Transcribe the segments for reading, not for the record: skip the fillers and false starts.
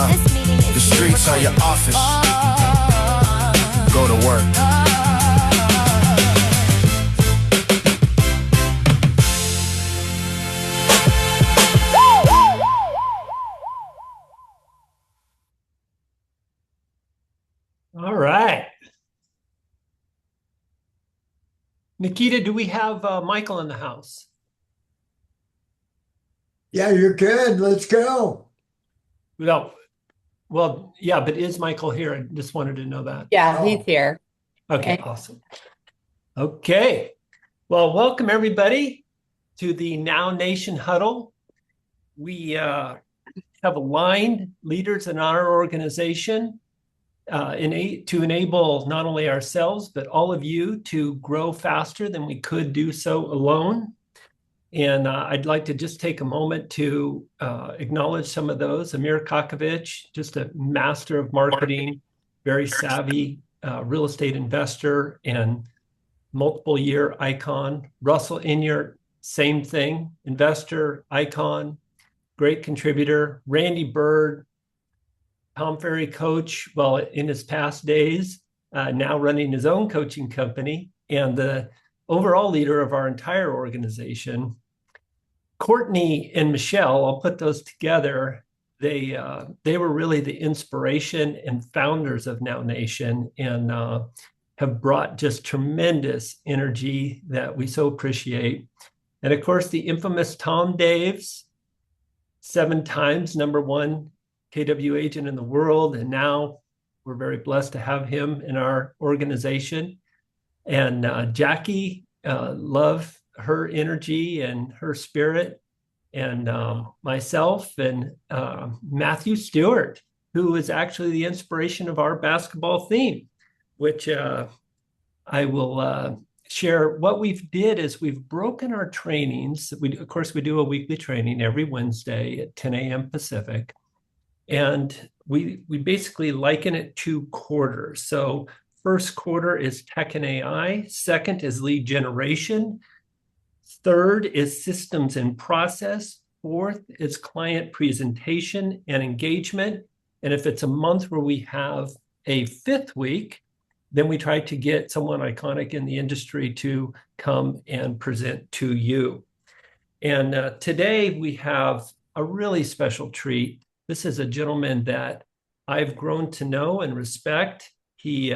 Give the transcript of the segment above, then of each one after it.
The streets are your office. Go to work. All right. Nikita, do we have Michael in the house? Yeah, you're good. Let's go. Well, yeah, but is Michael here? I just wanted to know that. Yeah, he's here. Okay, awesome. Okay. Well, welcome everybody to the Now Nation Huddle. We have aligned leaders in our organization to enable not only ourselves, but all of you to grow faster than we could do so alone. And I'd like to just take a moment to acknowledge some of those. Amir Kakovich, just a master of marketing, very savvy real estate investor and multiple year icon. Russell Inyart, same thing, investor, icon, great contributor. Randy Bird, Tom Ferry coach, well, in his past days, now running his own coaching company and the overall leader of our entire organization. Courtney and Michelle, I'll put those together. They were really the inspiration and founders of Now Nation and have brought just tremendous energy that we so appreciate. And of course, the infamous Tom Daves, 7 times #1 KW agent in the world. And now we're very blessed to have him in our organization. And Jackie, love her energy and her spirit. And myself and Matthew Stewart, who is actually the inspiration of our basketball theme, which I will share. What we've did is we've broken our trainings. Of course, we do a weekly training every Wednesday at 10 a.m. Pacific. And we basically liken it to quarters. So first quarter is tech and AI. Second is lead generation. Third is systems and process. Fourth is client presentation and engagement. And if it's a month where we have a 5th week, then we try to get someone iconic in the industry to come and present to you. And today we have a really special treat. This is a gentleman that I've grown to know and respect. He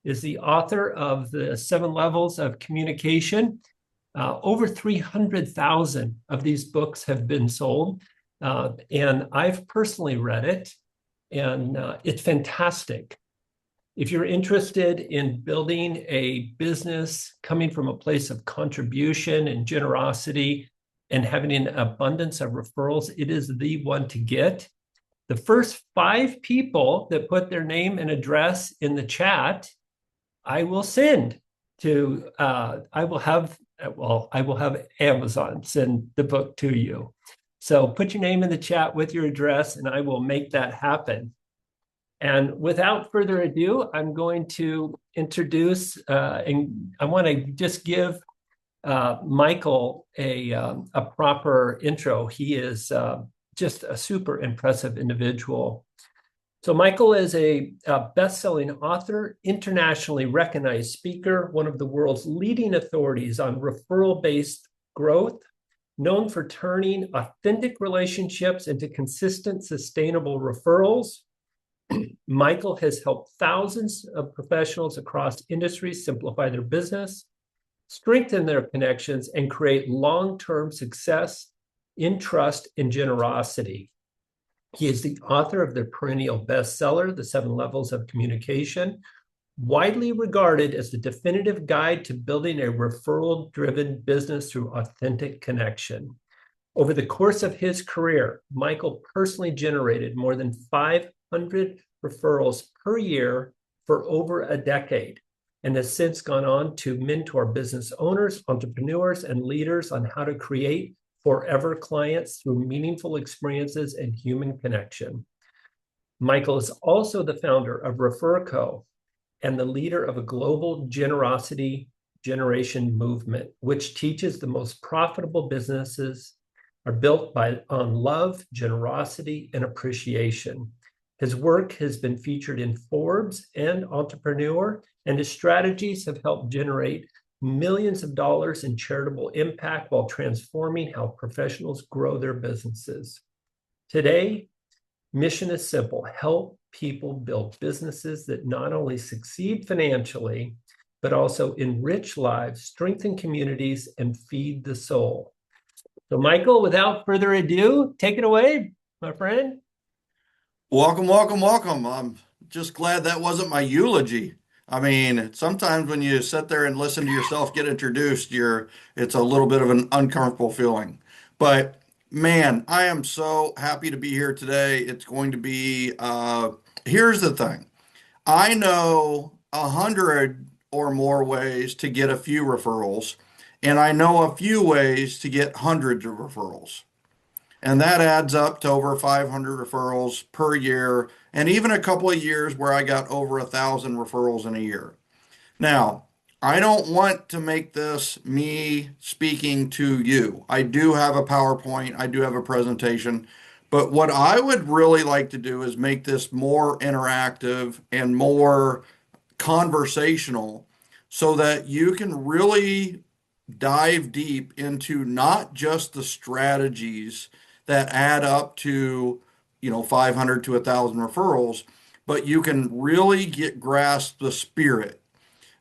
is the author of the 7 Levels of Communication. Over 300,000 of these books have been sold. And I've personally read it, and it's fantastic. If you're interested in building a business coming from a place of contribution and generosity, and having an abundance of referrals, it is the one to get. The first 5 people that put their name and address in the chat, I will send to, I will have Amazon send the book to you. So put your name in the chat with your address and I will make that happen. And without further ado, I'm going to introduce, and I want to just give Michael a proper intro. He is just a super impressive individual. So Michael is a best-selling author, internationally recognized speaker, one of the world's leading authorities on referral-based growth, known for turning authentic relationships into consistent, sustainable referrals. Michael has helped thousands of professionals across industries simplify their business, strengthen their connections, and create long-term success in trust and generosity. He is the author of the perennial bestseller, The 7 Levels of Communication, widely regarded as the definitive guide to building a referral-driven business through authentic connection. Over the course of his career, Michael personally generated more than 500 referrals per year for over a decade, and has since gone on to mentor business owners, entrepreneurs, and leaders on how to create forever clients through meaningful experiences and human connection. Michael is also the founder of Referral and the leader of a global generosity generation movement, which teaches the most profitable businesses are built on love, generosity, and appreciation. His work has been featured in Forbes and Entrepreneur, and his strategies have helped generate millions of dollars in charitable impact while transforming how professionals grow their businesses. Today, mission is simple: help people build businesses that not only succeed financially, but also enrich lives, strengthen communities, and feed the soul. So, Michael, without further ado, take it away, my friend. Welcome, welcome, welcome. I'm just glad that wasn't my eulogy. I mean, sometimes when you sit there and listen to yourself get introduced, it's a little bit of an uncomfortable feeling. But man, I am so happy to be here today. It's going to be, here's the thing. I know 100 or more ways to get a few referrals, and I know a few ways to get hundreds of referrals. And that adds up to over 500 referrals per year, and even a couple of years where I got over 1,000 referrals in a year. Now, I don't want to make this me speaking to you. I do have a PowerPoint, I do have a presentation, but what I would really like to do is make this more interactive and more conversational so that you can really dive deep into not just the strategies that add up to, 500 to 1,000 referrals, but you can really grasp the spirit.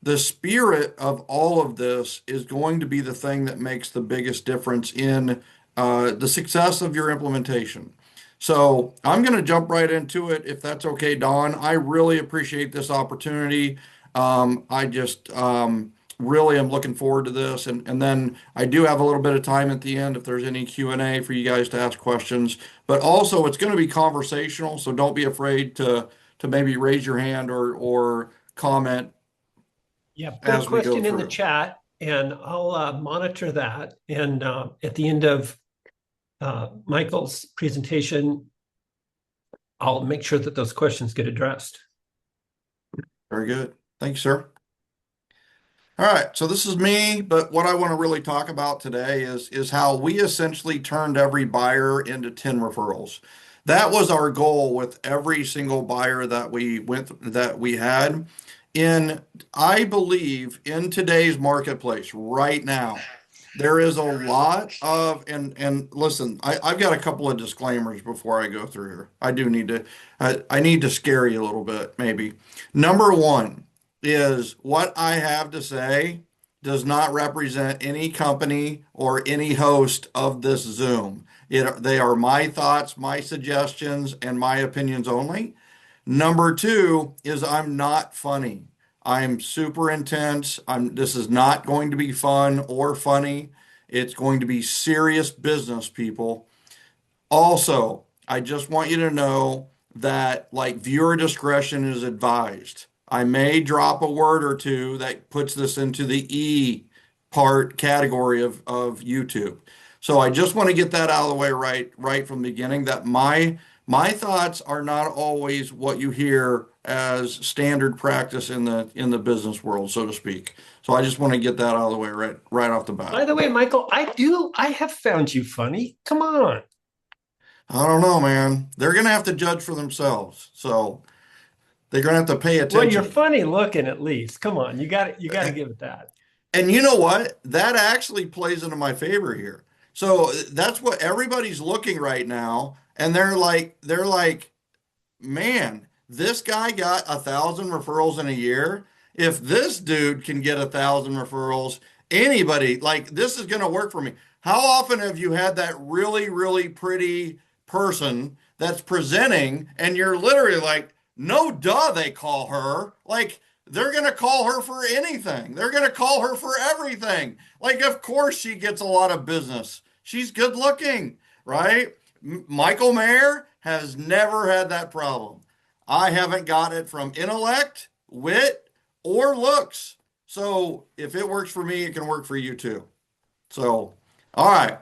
The spirit of all of this is going to be the thing that makes the biggest difference in the success of your implementation. So I'm going to jump right into it, if that's okay, Don. I really appreciate this opportunity. I just really am looking forward to this, and then I do have a little bit of time at the end if there's any Q&A for you guys to ask questions. But also, it's going to be conversational, so don't be afraid to maybe raise your hand or comment Yeah, put a as we go question in the through. chat and I'll monitor that. And at the end of Michael's presentation, I'll make sure that those questions get addressed. Very good. Thanks, sir. All right, so this is me, but what I want to really talk about today is how we essentially turned every buyer into 10 referrals. That was our goal with every single buyer that we had. I believe in today's marketplace right now, there is a lot of, and listen, I've got a couple of disclaimers before I go through here. I need to scare you a little bit, maybe. Number one is what I have to say does not represent any company or any host of this Zoom. They are my thoughts, my suggestions, and my opinions only. Number two is I'm not funny. I'm super intense. This is not going to be fun or funny. It's going to be serious business, people. Also, I just want you to know that like viewer discretion is advised. I may drop a word or two that puts this into the E part category of YouTube. So I just want to get that out of the way right from the beginning that my thoughts are not always what you hear as standard practice in the business world, so to speak. So I just want to get that out of the way right off the bat. By the way, Michael, I have found you funny. Come on. I don't know, man. They're gonna have to judge for themselves. So they're gonna have to pay Well, you're attention. funny looking at least. Come on, you got to give it that. And you know what? That actually plays into my favor here. So that's what everybody's looking right now, and they're like, man, this guy got 1,000 referrals in a year. If this dude can get 1,000 referrals, anybody, like this is going to work for me. How often have you had that really, really pretty person that's presenting and you're literally like, no, duh, they call her. Like, they're going to call her for anything. They're going to call her for everything. Like, of course, she gets a lot of business. She's good looking, right? Michael Mayer has never had that problem. I haven't got it from intellect, wit, or looks. So if it works for me, it can work for you too. So, all right.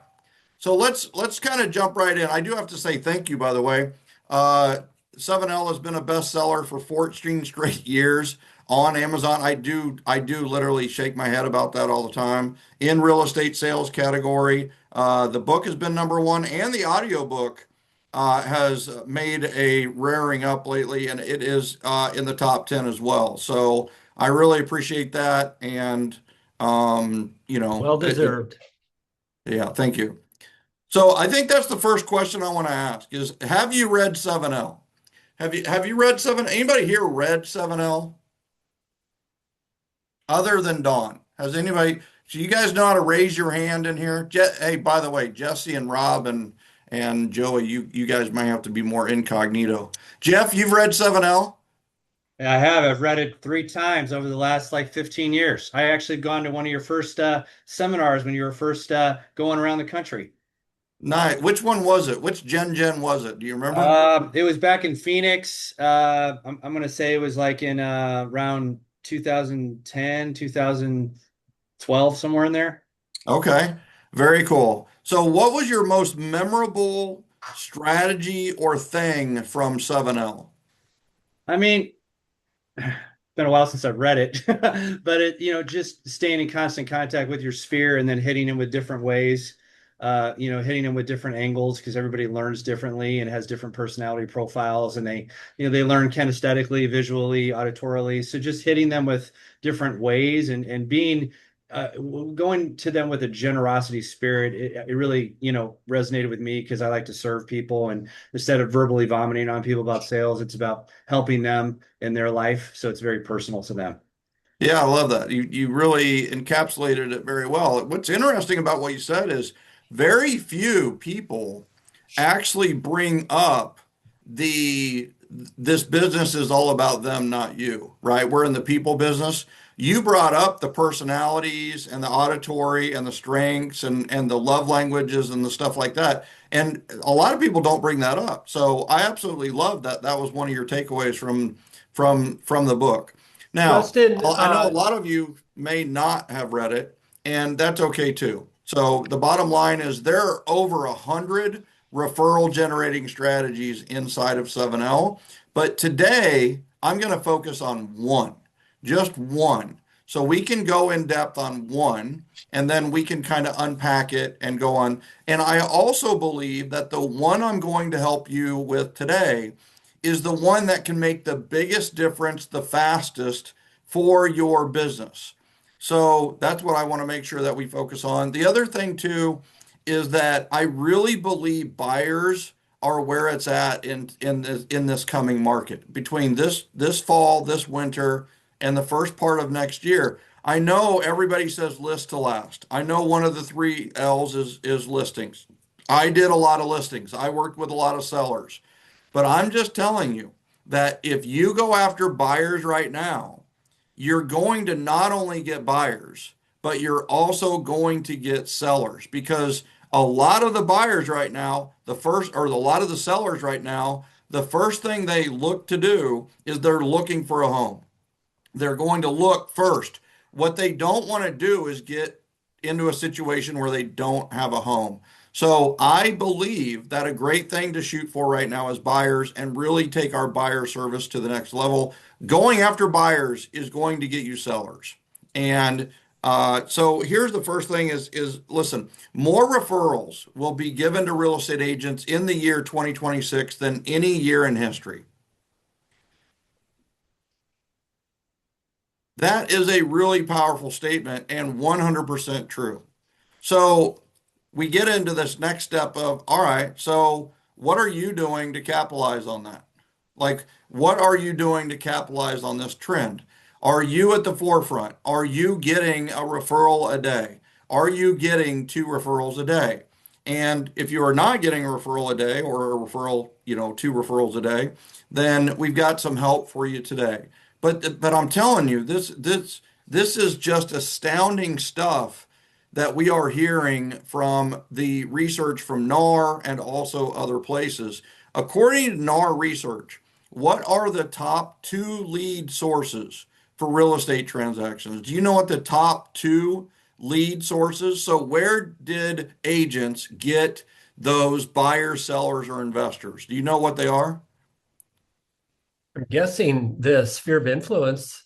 So let's kind of jump right in. I do have to say thank you, by the way. 7L has been a bestseller for 14 straight years on Amazon. I do literally shake my head about that all the time. In real estate sales category, the book has been number one, and the audio book has made a raring up lately, and it is in the top 10 as well. So I really appreciate that. And, Well deserved. yeah, thank you. So I think that's the first question I want to ask is, have you read 7L? Have you read 7? Anybody here read 7L other than Dawn? Has anybody, so you guys know how to raise your hand in here? Hey, by the way, Jesse and Rob and Joey, you guys might have to be more incognito. Jeff, you've read 7L? I have. I've read it 3 times over the last like 15 years. I actually gone to one of your first seminars when you were first going around the country. Nice. Which one was it? Which Gen was it? Do you remember? It was back in Phoenix. I'm gonna say it was like in around 2010, 2012, somewhere in there. Okay. Very cool. So what was your most memorable strategy or thing from 7L? I mean, been a while since I've read it, but just staying in constant contact with your sphere and then hitting them with different ways, hitting them with different angles because everybody learns differently and has different personality profiles, and they learn kinesthetically, visually, auditorily. So just hitting them with different ways and being uh, going to them with a generosity spirit, it really, resonated with me because I like to serve people. And instead of verbally vomiting on people about sales, it's about helping them in their life. So it's very personal to them. Yeah, I love that. You really encapsulated it very well. What's interesting about what you said is very few people actually bring up the this business is all about them, not you, right? We're in the people business. You brought up the personalities and the auditory and the strengths and the love languages and the stuff like that. And a lot of people don't bring that up. So I absolutely love that. That was one of your takeaways from the book. Now, Justin, I know a lot of you may not have read it, and that's okay too. So the bottom line is there are over 100 referral generating strategies inside of 7L, but today I'm going to focus on one, just one. So we can go in depth on one, and then we can kind of unpack it and go on. And I also believe that the one I'm going to help you with today is the one that can make the biggest difference the fastest for your business. So that's what I want to make sure that we focus on. The other thing too is that I really believe buyers are where it's at in this coming market between this fall, this winter, and the first part of next year. I know everybody says list to last. I know one of the three L's is listings. I did a lot of listings. I worked with a lot of sellers. But I'm just telling you that if you go after buyers right now, you're going to not only get buyers, but you're also going to get sellers because a lot of the buyers right now, a lot of the sellers right now, the first thing they look to do is they're looking for a home. They're going to look first. What they don't want to do is get into a situation where they don't have a home. So I believe that a great thing to shoot for right now is buyers and really take our buyer service to the next level. Going after buyers is going to get you sellers. And so here's the first thing is listen, more referrals will be given to real estate agents in the year 2026 than any year in history. That is a really powerful statement and 100% true. So we get into this next step of, all right, so what are you doing to capitalize on that? Like, what are you doing to capitalize on this trend? Are you at the forefront? Are you getting a referral a day? Are you getting 2 referrals a day? And if you are not getting a referral a day or a referral, 2 referrals a day, then we've got some help for you today. But I'm telling you, this is just astounding stuff that we are hearing from the research from NAR and also other places. According to NAR research, what are the top 2 lead sources for real estate transactions? Do you know what the top 2 lead sources? So where did agents get those buyers, sellers, or investors? Do you know what they are? I'm guessing the sphere of influence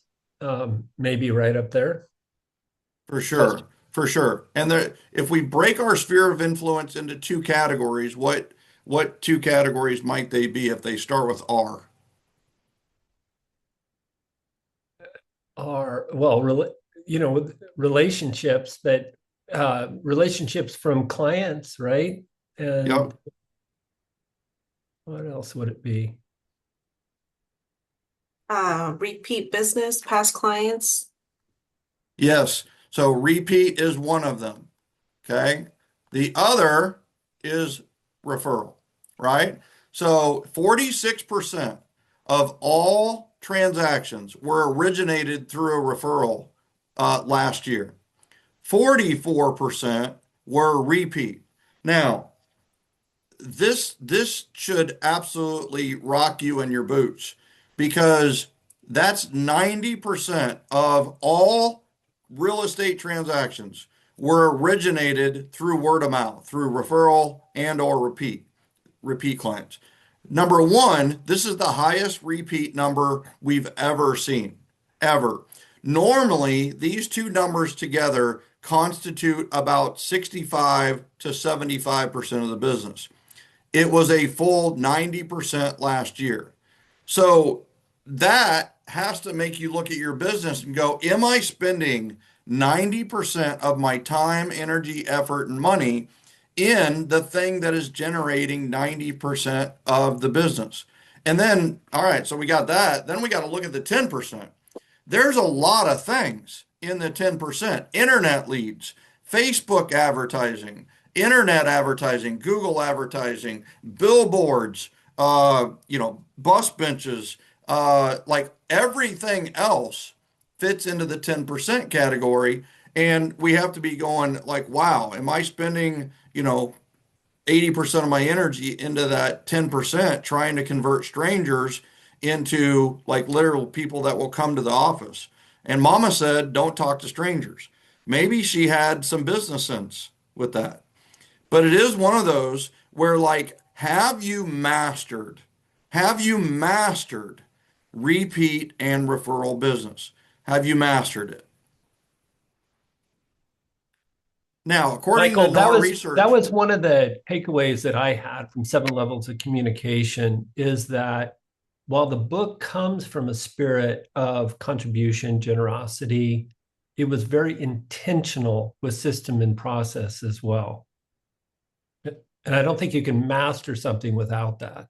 may be right up there. For sure, for sure. And if we break our sphere of influence into 2 categories, what two categories might they be if they start with R? Are with relationships that relationships from clients, right? And Yep. what else would it be? Repeat business, past clients. Yes. So repeat is one of them. Okay. The other is referral, right? So 46% of all transactions were originated through a referral last year. 44% were repeat. Now, this should absolutely rock you in your boots because that's 90% of all real estate transactions were originated through word of mouth, through referral and or repeat clients. Number one, this is the highest repeat number we've ever seen, ever. Normally, these two numbers together constitute about 65 to 75% of the business. It was a full 90% last year. So that has to make you look at your business and go, am I spending 90% of my time, energy, effort, and money in the thing that is generating 90% of the business? And then, all right, so we got that. Then we got to look at the 10%. There's a lot of things in the 10%. Internet leads, Facebook internet advertising, Google advertising, billboards, bus benches, like everything else fits into the 10% category. And we have to be going like, wow, am I spending, 80% of my energy into that 10% trying to convert strangers into like literal people that will come to the office? And mama said, don't talk to strangers. Maybe she had some business sense with that. But it is one of those where like, have you mastered repeat and referral business? Have you mastered it? Now, according to Michael, that NAR was that research, was one of the takeaways that I had from seven levels of communication is that while the book comes from a spirit of contribution, generosity, it was very intentional with system and process as well. And I don't think you can master something without that.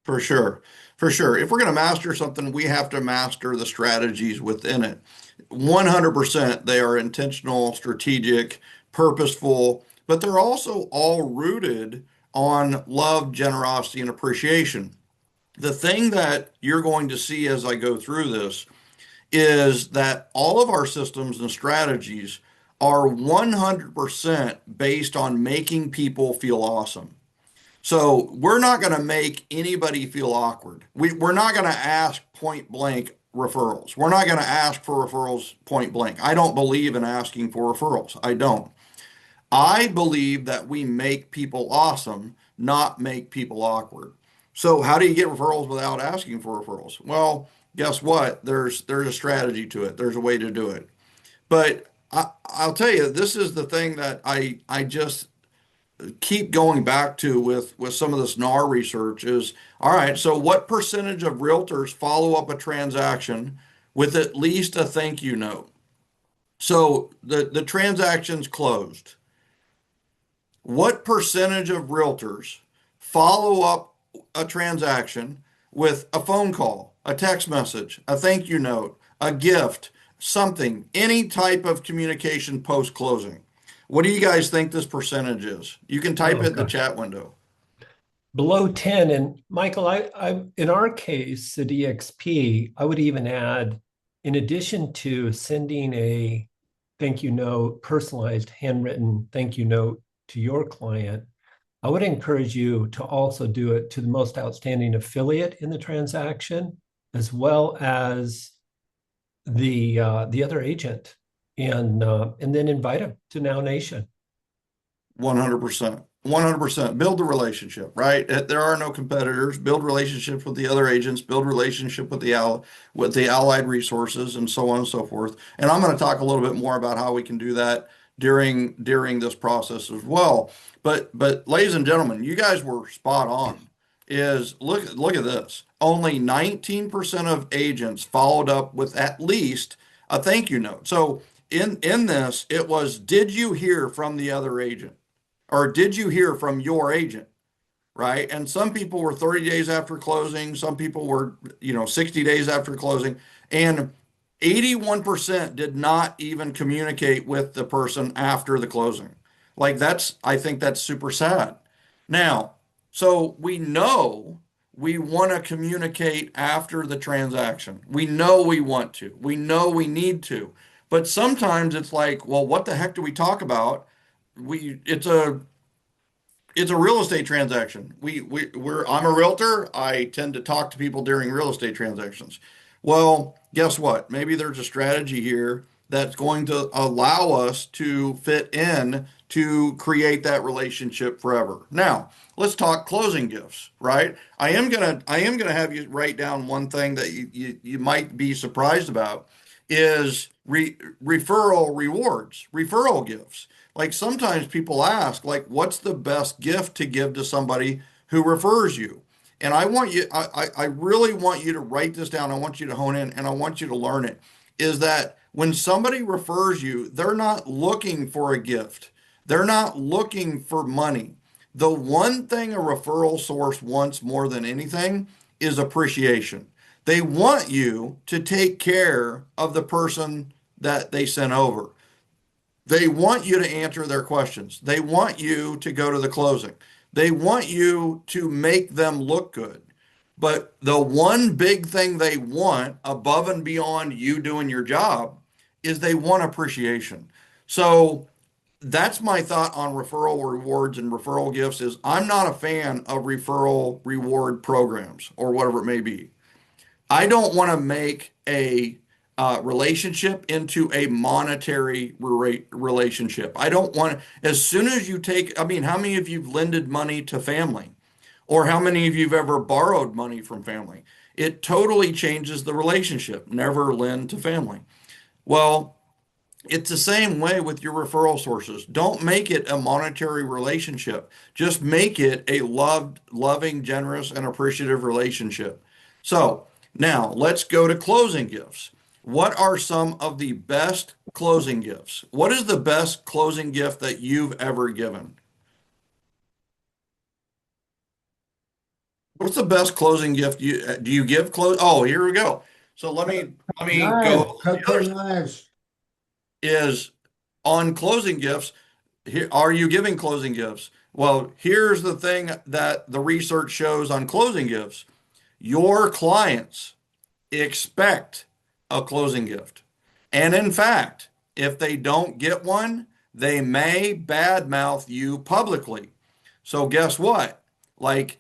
for sure, for sure. If we're going to master something, we have to master the strategies within it. 100%, they are intentional, strategic, purposeful, but they're also all rooted on love, generosity, and appreciation. The thing that you're going to see as I go through this is that all of our systems and strategies are 100% based on making people feel awesome. So we're not going to make anybody feel awkward. We're not going to ask point blank referrals. We're not going to ask for referrals point blank. I don't believe in asking for referrals. I don't. I believe that we make people awesome, not make people awkward. So how do you get referrals without asking for referrals? Well, guess what? There's a strategy to it. There's a way to do it. But I'll tell you, this is the thing that I just keep going back to with some of this NAR research is, all right, so what percentage of realtors follow up a transaction with at least a thank you note? So the transaction's closed. What percentage of realtors follow up a transaction with a phone call, a text message, a thank you note, a gift, something, any type of communication post closing? What do you guys think this percentage is? You can type it in the chat window. Below 10. And Michael, I in our case at EXP, I would even add, in addition to sending a thank you note, personalized handwritten thank you note to your client, I would encourage you to also do it to the most outstanding affiliate in the transaction, as well as the other agent, and then invite them to Now Nation. 100%. 100%. Build the relationship, right? There are no competitors. Build relationships with the other agents, build relationship with the allied resources, and so on and so forth. And I'm going to talk a little bit more about how we can do that during this process as well. But ladies and gentlemen, you guys were spot on. Is look at this. Only 19% of agents followed up with at least a thank you note. So in this, it was, did you hear from the other agent? Or did you hear from your agent? Right? And some people were 30 days after closing, some people were, 60 days after closing, and 81% did not even communicate with the person after the closing. Like I think that's super sad. Now, so we know we want to communicate after the transaction. We know we want to. We know we need to. But sometimes it's like, well, what the heck do we talk about? It's a real estate transaction. I'm a realtor. I tend to talk to people during real estate transactions. Well, guess what? Maybe there's a strategy here that's going to allow us to fit in to create that relationship forever. Now, let's talk closing gifts, right? I am gonna have you write down one thing that you might be surprised about is referral rewards, referral gifts. Like sometimes people ask, like, what's the best gift to give to somebody who refers you? And I really want you to write this down. I want you to hone in and I want you to learn it. Is that when somebody refers you, they're not looking for a gift. They're not looking for money. The one thing a referral source wants more than anything is appreciation. They want you to take care of the person that they sent over. They want you to answer their questions. They want you to go to the closing. They want you to make them look good. But the one big thing they want above and beyond you doing your job is they want appreciation. So that's my thought on referral rewards and referral gifts is I'm not a fan of referral reward programs or whatever it may be. I don't want to make a relationship into a monetary relationship. I don't want, as soon as you take, I mean, how many of you've lended money to family? Or how many of you've ever borrowed money from family? It totally changes the relationship. Never lend to family. Well, it's the same way with your referral sources. Don't make it a monetary relationship. Just make it a loving, generous, and appreciative relationship. So now let's go to closing gifts. What are some of the best closing gifts? What is the best closing gift that you've ever given? What's the best closing gift do you give close? Oh, here we go. So let me Knives, go. The Cutco other knives. is on closing gifts. Here, are you giving closing gifts? Well, here's the thing that the research shows on closing gifts. Your clients expect a closing gift. And in fact, if they don't get one, they may badmouth you publicly. So guess what? Like,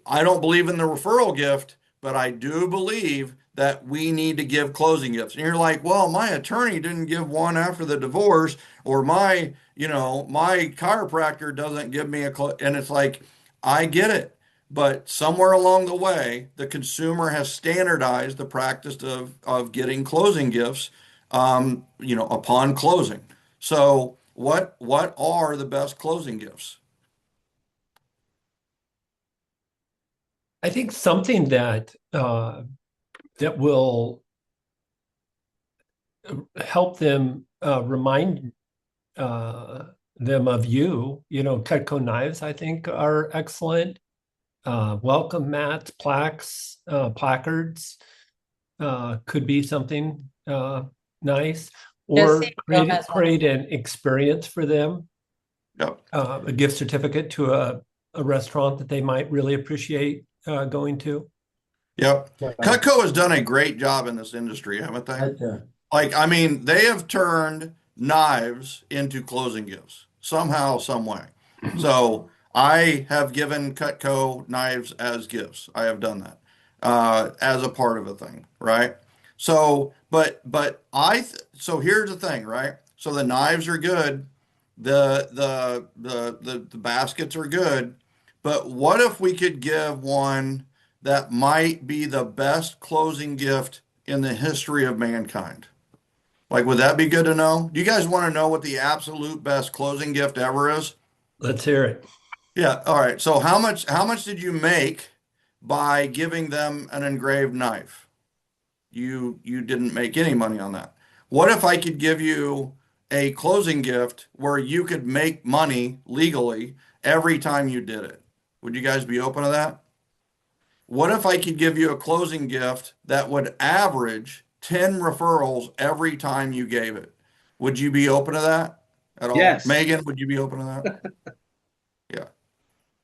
I don't believe in the referral gift, but I do believe that we need to give closing gifts. And you're like, well, my attorney didn't give one after the divorce, or my chiropractor doesn't give me and it's like, I get it. But somewhere along the way, the consumer has standardized the practice of getting closing gifts, upon closing. So what are the best closing gifts? I think something that will help them remind them of you. Cutco knives, I think, are excellent. Welcome mats, plaques, placards could be something nice, or create an experience for them. Yep. A gift certificate to a restaurant that they might really appreciate going to. Yep. Cutco has done a great job in this industry, haven't they? Right there. Like, I mean, they have turned knives into closing gifts somehow, some way. So I have given Cutco knives as gifts. I have done that as a part of a thing, right? So, so here's the thing, right? So the knives are good, the baskets are good, but what if we could give one that might be the best closing gift in the history of mankind? Like, would that be good to know? Do you guys want to know what the absolute best closing gift ever is? Let's hear it. Yeah. All right. So how much did you make by giving them an engraved knife? You didn't make any money on that. What if I could give you a closing gift where you could make money legally every time you did it? Would you guys be open to that? What if I could give you a closing gift that would average 10 referrals every time you gave it? Would you be open to that at all? Yes. Megan, would you be open to that? Yeah.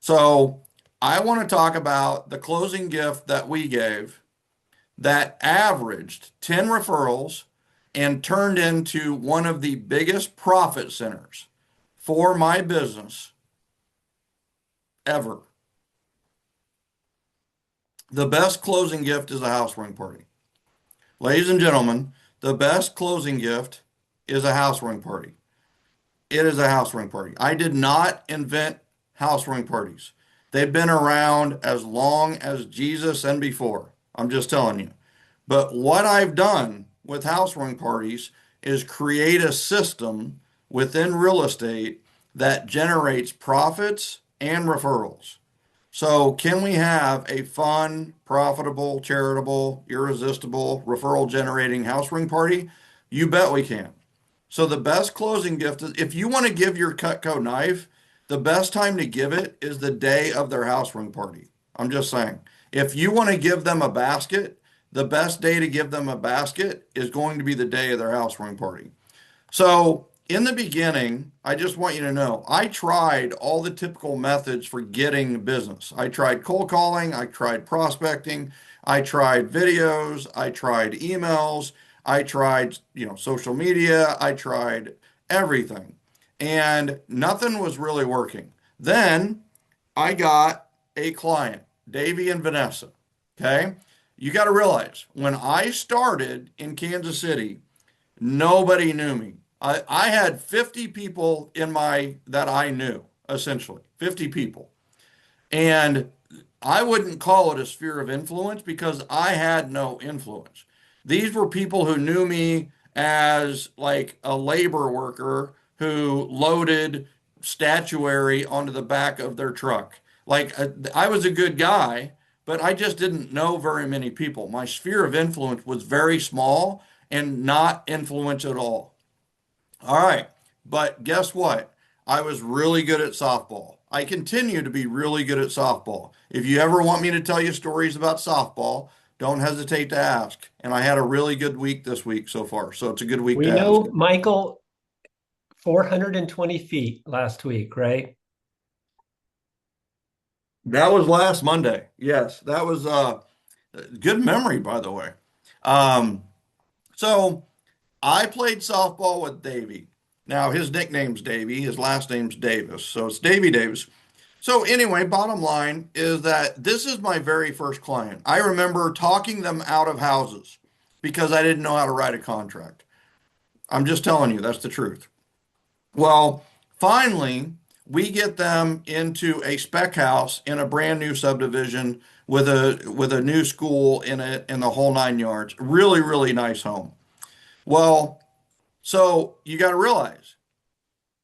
So I want to talk about the closing gift that we gave that averaged 10 referrals and turned into one of the biggest profit centers for my business ever. The best closing gift is a housewarming party. Ladies and gentlemen, the best closing gift is a housewarming party. It is a housewarming party. I did not invent housewarming parties. They've been around as long as Jesus and before. I'm just telling you. But what I've done with housewarming parties is create a system within real estate that generates profits and referrals. So, can we have a fun, profitable, charitable, irresistible, referral generating housewarming party? You bet we can. So the best closing gift is if you want to give your Cutco knife, the best time to give it is the day of their housewarming party. I'm just saying. If you want to give them a basket, the best day to give them a basket is going to be the day of their housewarming party. So in the beginning, I just want you to know, I tried all the typical methods for getting business. I tried cold calling, I tried prospecting, I tried videos, I tried emails, I tried, social media, I tried everything. And nothing was really working. Then I got a client, Davey and Vanessa. Okay. You got to realize when I started in Kansas City, nobody knew me. I had 50 people that I knew, essentially, 50 people. And I wouldn't call it a sphere of influence because I had no influence. These were people who knew me as like a labor worker who loaded statuary onto the back of their truck. Like I was a good guy, but I just didn't know very many people. My sphere of influence was very small and not influence at all. All right. But guess what? I was really good at softball. I continue to be really good at softball. If you ever want me to tell you stories about softball, don't hesitate to ask. And I had a really good week this week so far. So it's a good week We to know ask. Michael 420 feet last week, right? That was last Monday. Yes, that was good memory, by the way. Um, so I played softball with Davey. Now his nickname's Davey, his last name's Davis. So it's Davey Davis. So anyway, bottom line is that this is my very first client. I remember talking them out of houses because I didn't know how to write a contract. I'm just telling you, that's the truth. Well, finally, we get them into a spec house in a brand new subdivision with a new school in it and the whole 9 yards. Really, really nice home. Well, so you got to realize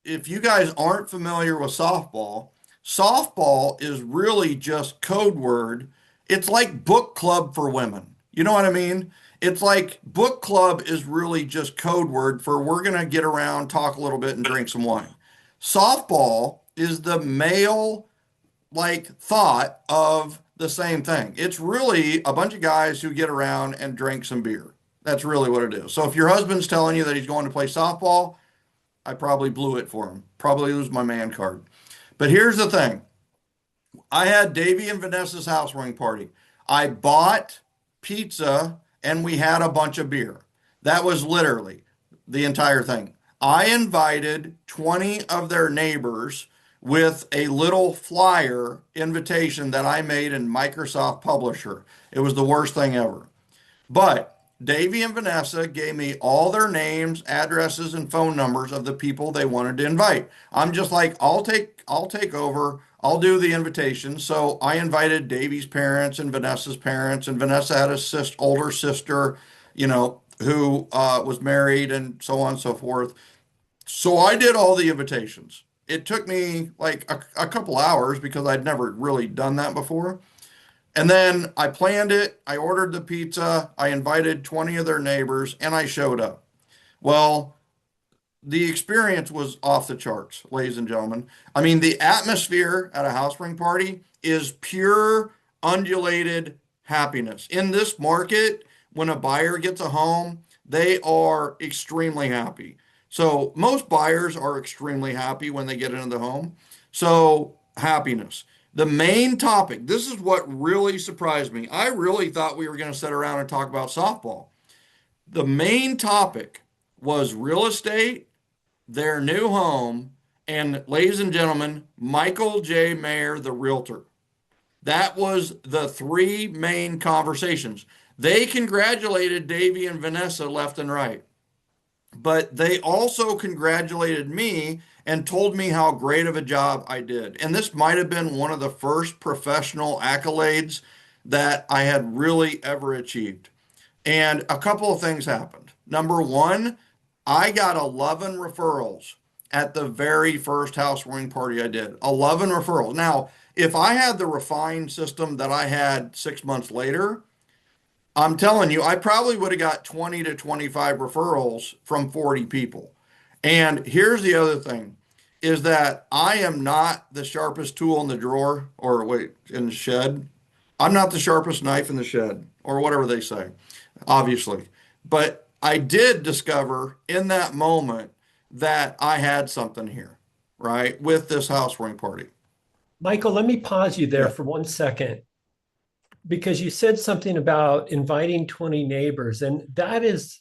if you guys aren't familiar with softball, softball is really just code word. It's like book club for women. You know what I mean? It's like book club is really just code word for we're going to get around, talk a little bit, and drink some wine. Softball is the male thought of the same thing. It's really a bunch of guys who get around and drink some beer. That's really what it is. So if your husband's telling you that he's going to play softball, I probably blew it for him. Probably lose my man card. But here's the thing. I had Davey and Vanessa's housewarming party. I bought pizza and we had a bunch of beer. That was literally the entire thing. I invited 20 of their neighbors with a little flyer invitation that I made in Microsoft Publisher. It was the worst thing ever. But Davey and Vanessa gave me all their names, addresses, and phone numbers of the people they wanted to invite. I'm just like, I'll take over. I'll do the invitation. So I invited Davey's parents and Vanessa's parents, and Vanessa had a older sister, who was married and so on and so forth. So I did all the invitations. It took me like a couple hours because I'd never really done that before. And then I planned it. I ordered the pizza. I invited 20 of their neighbors and I showed up. Well, the experience was off the charts, ladies and gentlemen. I mean, the atmosphere at a housewarming party is pure undulated happiness. In this market, when a buyer gets a home, they are extremely happy. So most buyers are extremely happy when they get into the home. So happiness. The main topic, this is what really surprised me. I really thought we were going to sit around and talk about softball. The main topic was real estate, their new home, and ladies and gentlemen, Michael J. Mayer, the realtor. That was the three main conversations. They congratulated Davey and Vanessa left and right, but they also congratulated me and told me how great of a job I did. And this might have been one of the first professional accolades that I had really ever achieved. And a couple of things happened. Number one, I got 11 referrals at the very first housewarming party I did. 11 referrals. Now, if I had the refined system that I had 6 months later, I'm telling you, I probably would have got 20 to 25 referrals from 40 people. And here's the other thing is that I am not the sharpest tool in the drawer or wait, in the shed. I'm not the sharpest knife in the shed or whatever they say, obviously. But I did discover in that moment that I had something here, right, with this housewarming party. Michael, let me pause you there Yeah. for 1 second because you said something about inviting 20 neighbors, and that has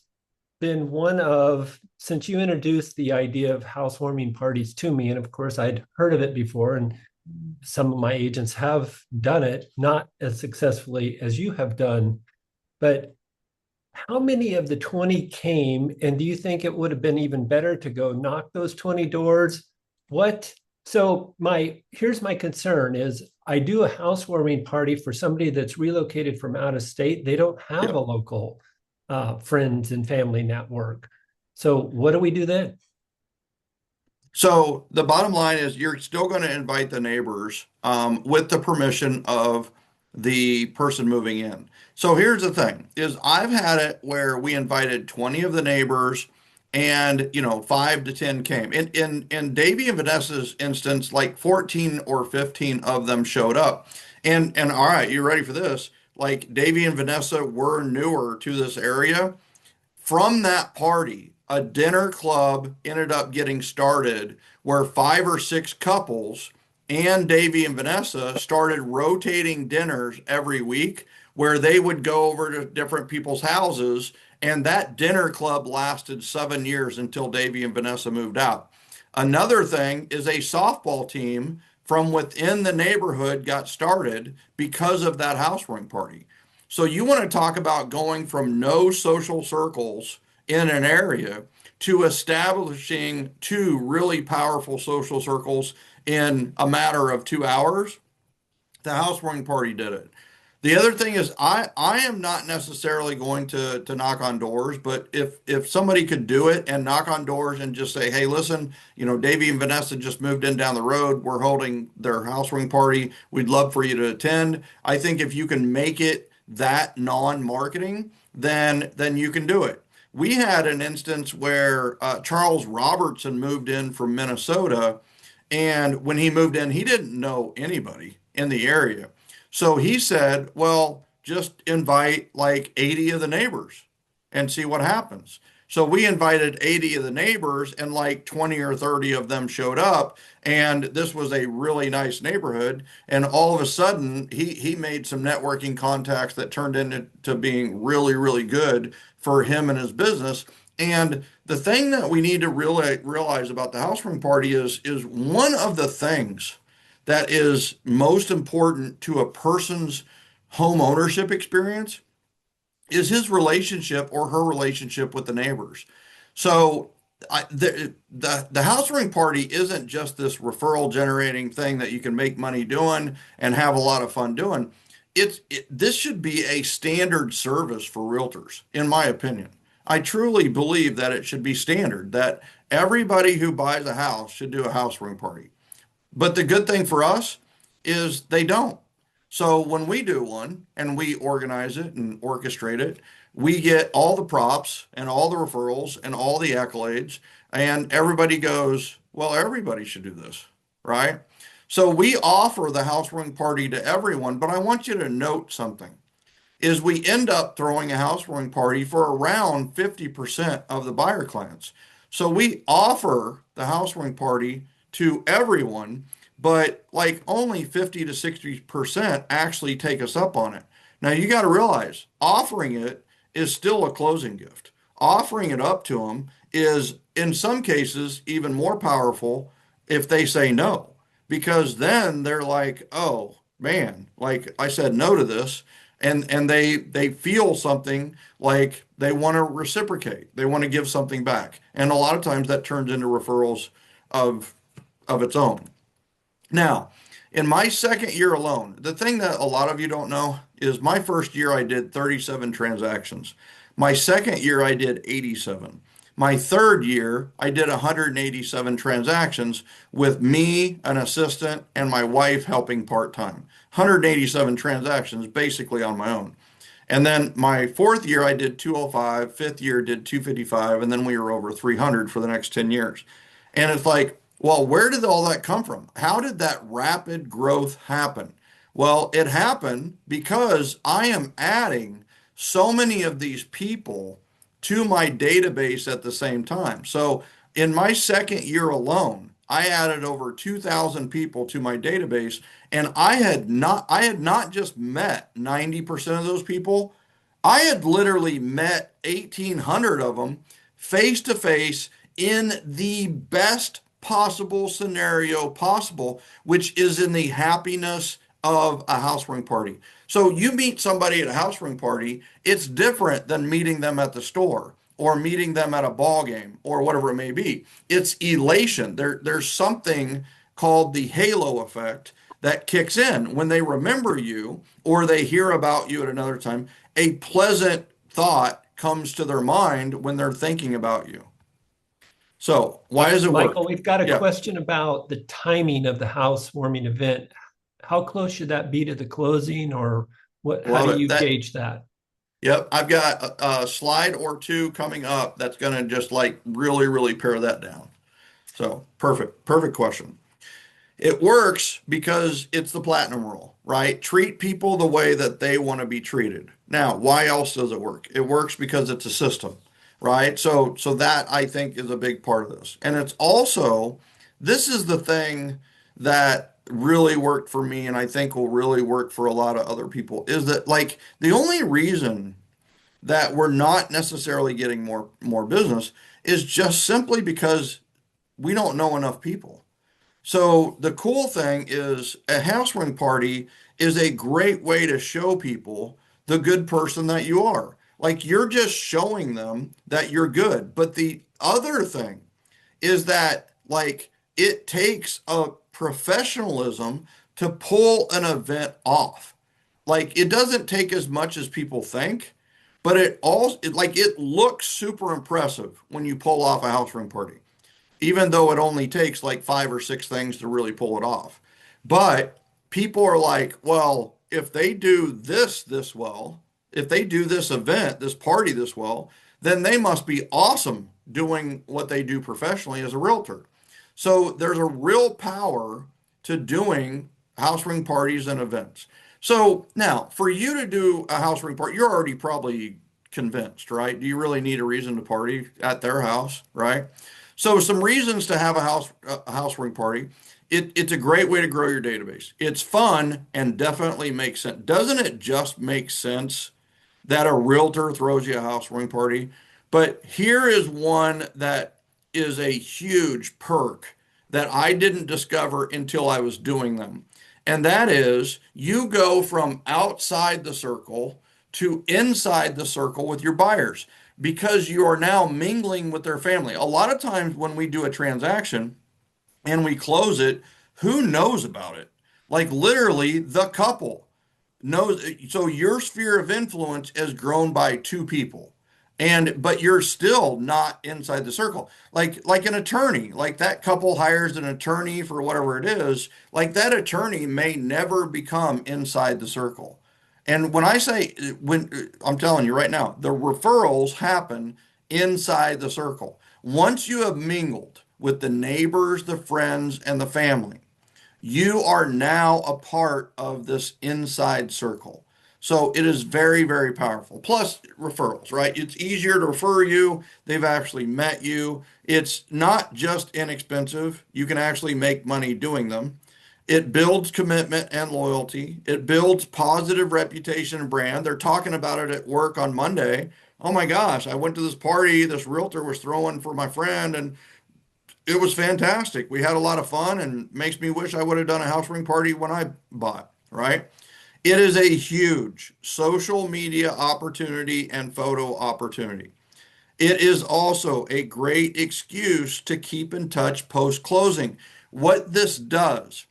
been one of, since you introduced the idea of housewarming parties to me, and of course I'd heard of it before, and some of my agents have done it, not as successfully as you have done, but how many of the 20 came, and do you think it would have been even better to go knock those 20 doors? What? So here's my concern is I do a housewarming party for somebody that's relocated from out of state. They don't have Yep. a local friends and family network. So what do we do then? So the bottom line is you're still going to invite the neighbors with the permission of the person moving in. So here's the thing is I've had it where we invited 20 of the neighbors and 5 to 10 came. In Davey and Vanessa's instance, like 14 or 15 of them showed up. And all right, you ready for this? Like Davey and Vanessa were newer to this area. From that party, a dinner club ended up getting started where 5 or 6 couples and Davey and Vanessa started rotating dinners every week where they would go over to different people's houses. And that dinner club lasted 7 years until Davey and Vanessa moved out. Another thing is a softball team from within the neighborhood got started because of that housewarming party. So you want to talk about going from no social circles in an area to establishing two really powerful social circles in a matter of 2 hours. The housewarming party did it. The other thing is I am not necessarily going to knock on doors, but if somebody could do it and knock on doors and just say, hey, listen, Davey and Vanessa just moved in down the road. We're holding their housewarming party. We'd love for you to attend. I think if you can make it that non-marketing, then you can do it. We had an instance where Charles Robertson moved in from Minnesota, and when he moved in, he didn't know anybody in the area. So he said, well, just invite like 80 of the neighbors and see what happens. So we invited 80 of the neighbors and like 20 or 30 of them showed up. And this was a really nice neighborhood. And all of a sudden, he made some networking contacts that turned into being really, really good for him and his business. And the thing that we need to really realize about the housewarming party is one of the things that is most important to a person's home ownership experience is his relationship or her relationship with the neighbors. So the housewarming party isn't just this referral generating thing that you can make money doing and have a lot of fun doing. This should be a standard service for realtors, in my opinion. I truly believe that it should be standard, that everybody who buys a house should do a housewarming party. But the good thing for us is they don't. So when we do one and we organize it and orchestrate it, we get all the props and all the referrals and all the accolades, and everybody goes, well, everybody should do this, right? So we offer the housewarming party to everyone, but I want you to note something is we end up throwing a housewarming party for around 50% of the buyer clients. So we offer the housewarming party to everyone, but like only 50 to 60% actually take us up on it. Now you got to realize offering it is still a closing gift. Offering it up to them is in some cases even more powerful if they say no, because then they're like, oh man, like I said no to this. And they feel something like they want to reciprocate. They want to give something back. And a lot of times that turns into referrals of its own. Now, in my second year alone, the thing that a lot of you don't know is my first year I did 37 transactions. My second year I did 87. My third year I did 187 transactions with me, an assistant, and my wife helping part-time. 187 transactions basically on my own. And then my fourth year I did 205, fifth year did 255, and then we were over 300 for the next 10 years. And it's like, well, where did all that come from? How did that rapid growth happen? Well, it happened because I am adding so many of these people to my database at the same time. So in my second year alone, I added over 2,000 people to my database, and I had not just met 90% of those people. I had literally met 1,800 of them face to face in the best possible scenario possible, which is in the happiness of a housewarming party. So you meet somebody at a housewarming party, it's different than meeting them at the store or meeting them at a ball game or whatever it may be. It's elation. There's something called the halo effect that kicks in when they remember you or they hear about you at another time. A pleasant thought comes to their mind when they're thinking about you. So why does it work? Michael, we've got a Yeah. question about the timing of the housewarming event. How close should that be to the closing, or what? How Love do it. you gauge that? Yep, I've got a slide or two coming up that's going to just like really, really pare that down. So perfect question. It works because it's the platinum rule, right? Treat people the way that they want to be treated. Now, why else does it work? It works because it's a system, right? So that I think is a big part of this. And it's also, this is the thing that really worked for me and I think will really work for a lot of other people is that like the only reason that we're not necessarily getting more business is just simply because we don't know enough people. So the cool thing is a housewarming party is a great way to show people the good person that you are. Like you're just showing them that you're good. But the other thing is that like it takes a professionalism to pull an event off. Like it doesn't take as much as people think, but it looks super impressive when you pull off a housewarming party, even though it only takes like 5 or 6 things to really pull it off. But people are like, well, if they do this well, if they do this event, this party this well, then they must be awesome doing what they do professionally as a realtor. So there's a real power to doing housewarming parties and events. So now, for you to do a housewarming party, you're already probably convinced, right? Do you really need a reason to party at their house, right? So some reasons to have a housewarming party. It's a great way to grow your database. It's fun and definitely makes sense. Doesn't it just make sense that a realtor throws you a housewarming party? But here is one that is a huge perk that I didn't discover until I was doing them. And that is you go from outside the circle to inside the circle with your buyers because you are now mingling with their family. A lot of times when we do a transaction and we close it, who knows about it? Like literally the couple knows. So your sphere of influence is grown by 2 people. But you're still not inside the circle. Like an attorney, like that couple hires an attorney for whatever it is, like that attorney may never become inside the circle. And when I say, when I'm telling you right now, the referrals happen inside the circle. Once you have mingled with the neighbors, the friends, and the family, you are now a part of this inside circle. So it is very, very powerful. Plus referrals, right? It's easier to refer you. They've actually met you. It's not just inexpensive. You can actually make money doing them. It builds commitment and loyalty. It builds positive reputation and brand. They're talking about it at work on Monday. Oh my gosh, I went to this party this realtor was throwing for my friend, and it was fantastic. We had a lot of fun, and makes me wish I would have done a housewarming party when I bought, right? It is a huge social media opportunity and photo opportunity. It is also a great excuse to keep in touch post closing. What this does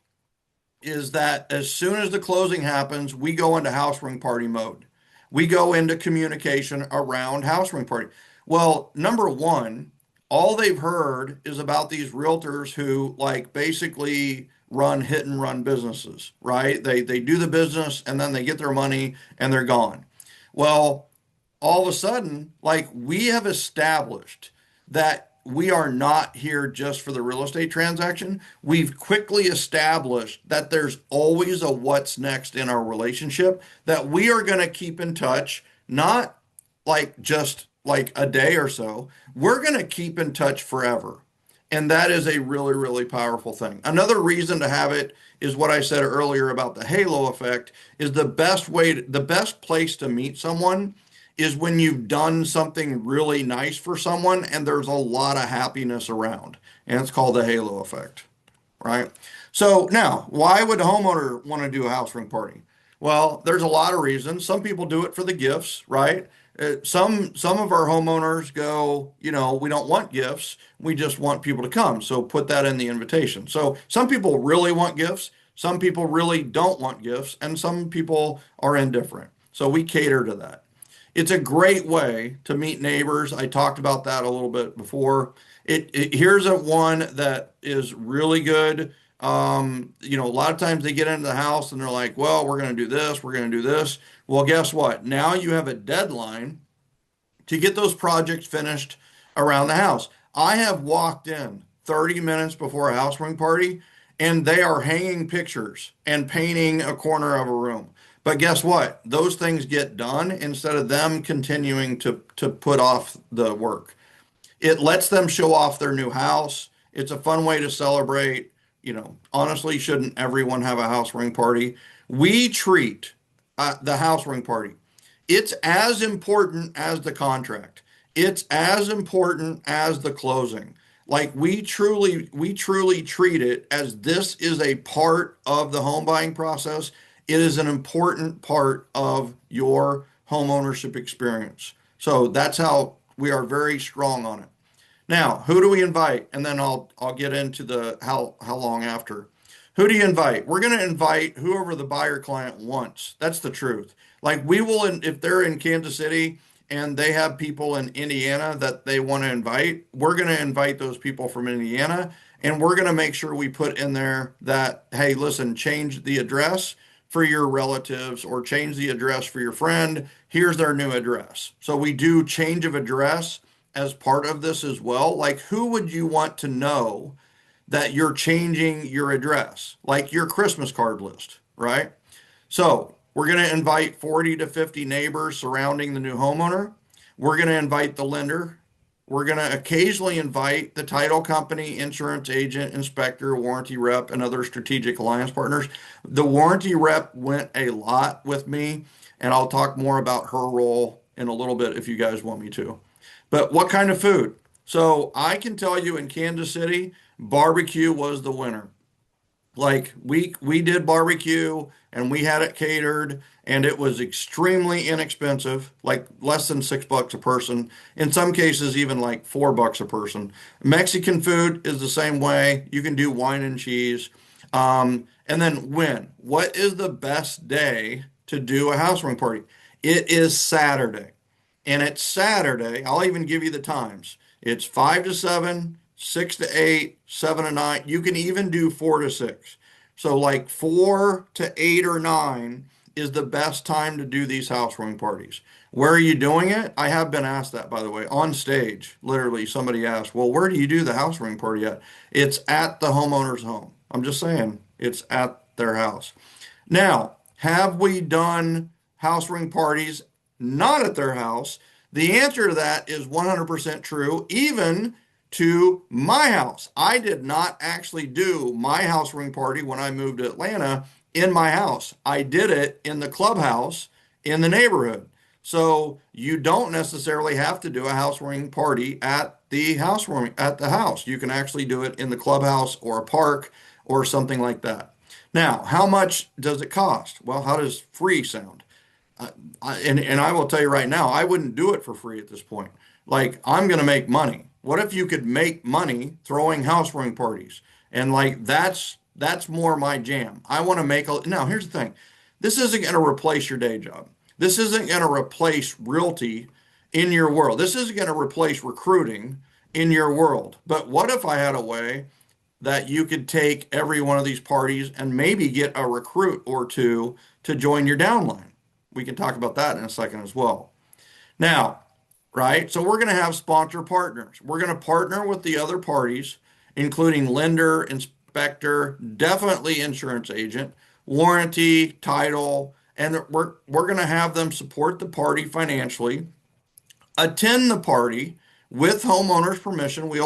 is that as soon as the closing happens, we go into housewarming party mode. We go into communication around housewarming party. Well, number one, all they've heard is about these realtors who like basically run hit and run businesses, right? They do the business and then they get their money and they're gone. Well, all of a sudden, like we have established that we are not here just for the real estate transaction. We've quickly established that there's always a what's next in our relationship, that we are going to keep in touch, not like just like a day or so. We're going to keep in touch forever. And that is a really, really powerful thing. Another reason to have it is what I said earlier about the halo effect is the best place to meet someone is when you've done something really nice for someone and there's a lot of happiness around. And it's called the halo effect, right? So now, why would a homeowner want to do a house ring party? Well, there's a lot of reasons. Some people do it for the gifts, right? Some of our homeowners go, we don't want gifts. We just want people to come. So put that in the invitation. So some people really want gifts. Some people really don't want gifts. And some people are indifferent. So we cater to that. It's a great way to meet neighbors. I talked about that a little bit before. Here's a one that is really good. A lot of times they get into the house and they're like, well, we're going to do this, we're going to do this. Well, guess what? Now you have a deadline to get those projects finished around the house. I have walked in 30 minutes before a housewarming party and they are hanging pictures and painting a corner of a room. But guess what? Those things get done instead of them continuing to put off the work. It lets them show off their new house. It's a fun way to celebrate. Honestly, shouldn't everyone have a housewarming party? We treat the housewarming party. It's as important as the contract. It's as important as the closing. Like we truly treat it as this is a part of the home buying process. It is an important part of your home ownership experience. So that's how we are very strong on it. Now, who do we invite? And then I'll get into the how long after. Who do you invite? We're going to invite whoever the buyer client wants. That's the truth. Like we will, if they're in Kansas City and they have people in Indiana that they want to invite, we're going to invite those people from Indiana. And we're going to make sure we put in there that, hey, listen, change the address for your relatives or change the address for your friend. Here's their new address. So we do change of address as part of this as well. Like who would you want to know that you're changing your address? Like your Christmas card list, right? So we're going to invite 40 to 50 neighbors surrounding the new homeowner. We're going to invite the lender. We're going to occasionally invite the title company, insurance agent, inspector, warranty rep, and other strategic alliance partners. The warranty rep went a lot with me, and I'll talk more about her role in a little bit if you guys want me to. But what kind of food? So I can tell you in Kansas City, barbecue was the winner. Like we did barbecue and we had it catered and it was extremely inexpensive, like less than $6 a person. In some cases, even like $4 a person. Mexican food is the same way. You can do wine and cheese. And then when? What is the best day to do a housewarming party? It is Saturday. and it's Saturday, I'll even give you the times. It's 5 to 7, 6 to 8, 7 to 9. You can even do 4 to 6. So like 4 to 8 or 9 is the best time to do these housewarming parties. Where are you doing it? I have been asked that, by the way, on stage. Literally, somebody asked, well, where do you do the housewarming party at? It's at the homeowner's home. I'm just saying, it's at their house. Now, have we done housewarming parties not at their house? The answer to that is 100% true, even to my house. I did not actually do my housewarming party when I moved to Atlanta in my house. I did it in the clubhouse in the neighborhood. So you don't necessarily have to do a housewarming party at the housewarming at the house. You can actually do it in the clubhouse or a park or something like that. Now, how much does it cost? Well, how does free sound? And I will tell you right now, I wouldn't do it for free at this point. Like, I'm going to make money. What if you could make money throwing housewarming parties? And like, that's more my jam. I want to make a, now here's the thing. This isn't going to replace your day job. This isn't going to replace realty in your world. This isn't going to replace recruiting in your world. But what if I had a way that you could take every one of these parties and maybe get a recruit or two to join your downline? We can talk about that in a second as well. Now, right? So we're going to have sponsor partners. We're going to partner with the other parties, including lender, inspector, definitely insurance agent, warranty, title, and we're going to have them support the party financially, attend the party with homeowners' permission. We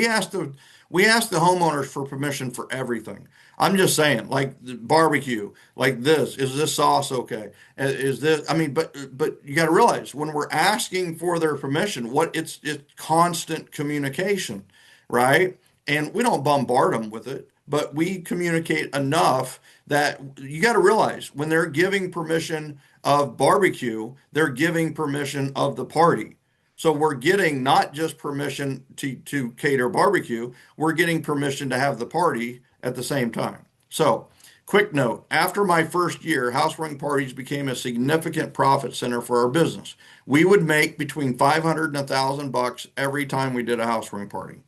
ask the homeowners for permission for everything. I'm just saying, like the barbecue, like this, is this sauce okay? Is this, I mean, but you got to realize when we're asking for their permission, it's constant communication, right? And we don't bombard them with it, but we communicate enough that you got to realize when they're giving permission of barbecue, they're giving permission of the party. So we're getting not just permission to cater barbecue, we're getting permission to have the party at the same time. So, quick note, after my first year, housewarming parties became a significant profit center for our business. We would make between 500 and $1,000 every time we did a housewarming party.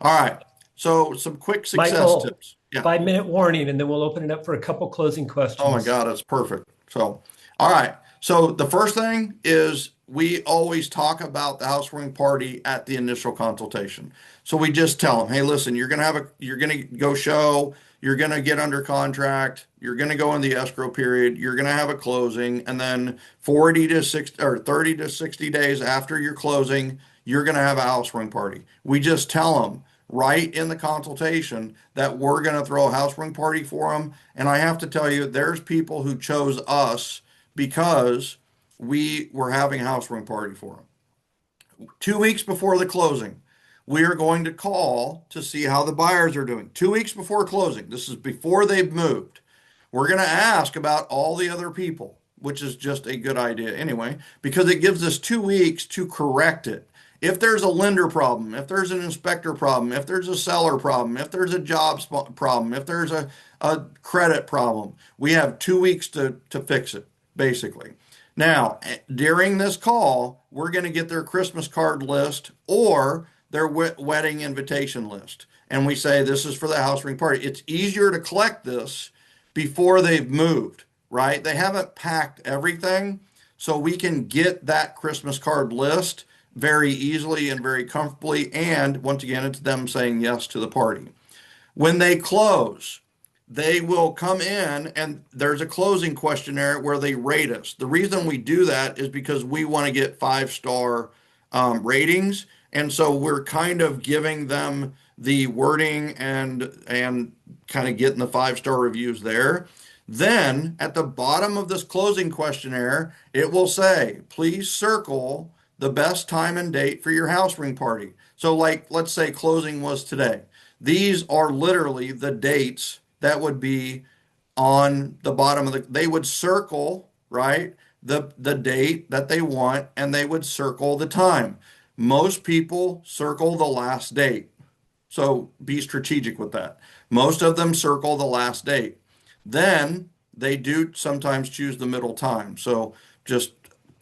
All right. So some quick success Michael, tips. Yeah. 5-minute warning, and then we'll open it up for a couple closing questions. Oh my God, that's perfect. So, all right. So the first thing is we always talk about the housewarming party at the initial consultation. So we just tell them, hey, listen, you're going to go show, you're going to get under contract, you're going to go in the escrow period, you're going to have a closing, and then 40 to 60 or 30 to 60 days after your closing, you're going to have a housewarming party. We just tell them right in the consultation that we're going to throw a housewarming party for them. And I have to tell you, there's people who chose us because we were having a housewarming party for them. 2 weeks before the closing, we are going to call to see how the buyers are doing. 2 weeks before closing, this is before they've moved. We're going to ask about all the other people, which is just a good idea anyway, because it gives us 2 weeks to correct it. If there's a lender problem, if there's an inspector problem, if there's a seller problem, if there's a job problem, if there's a credit problem, we have 2 weeks to fix it, basically. Now, during this call, we're going to get their Christmas card list or their wedding invitation list. And we say, this is for the housewarming party. It's easier to collect this before they've moved, right? They haven't packed everything, so we can get that Christmas card list very easily and very comfortably. And once again, it's them saying yes to the party. When they close, they will come in and there's a closing questionnaire where they rate us. The reason we do that is because we want to get 5-star ratings. And so we're kind of giving them the wording and kind of getting the 5-star reviews there. Then at the bottom of this closing questionnaire, it will say, please circle the best time and date for your housewarming party. So like, let's say closing was today. These are literally the dates that would be on the bottom of they would circle, right, the date that they want, and they would circle the time. Most people circle the last date. So be strategic with that. Most of them circle the last date. Then they do sometimes choose the middle time. So just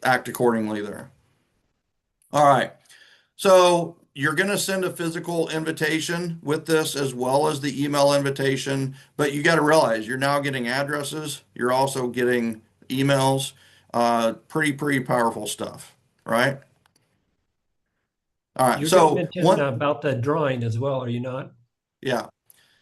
act accordingly there. All right. So you're going to send a physical invitation with this as well as the email invitation, but you got to realize you're now getting addresses. You're also getting emails. Pretty powerful stuff, right? All right. You're going to So mention about the drawing as well, are you not? yeah.